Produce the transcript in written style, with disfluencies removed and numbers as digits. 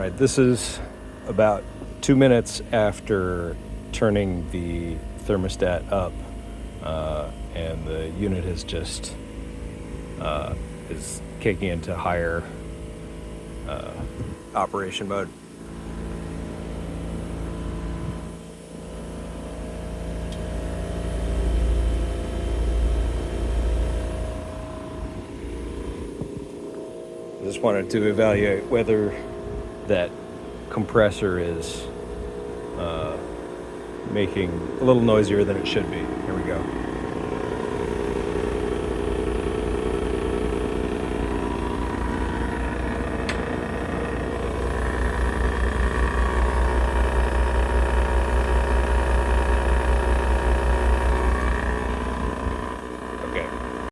right, this is about 2 minutes after turning the thermostat up, and the unit has just is kicking into higher operation mode. I just wanted to evaluate whether that compressor is making a little noisier than it should be. Here we go.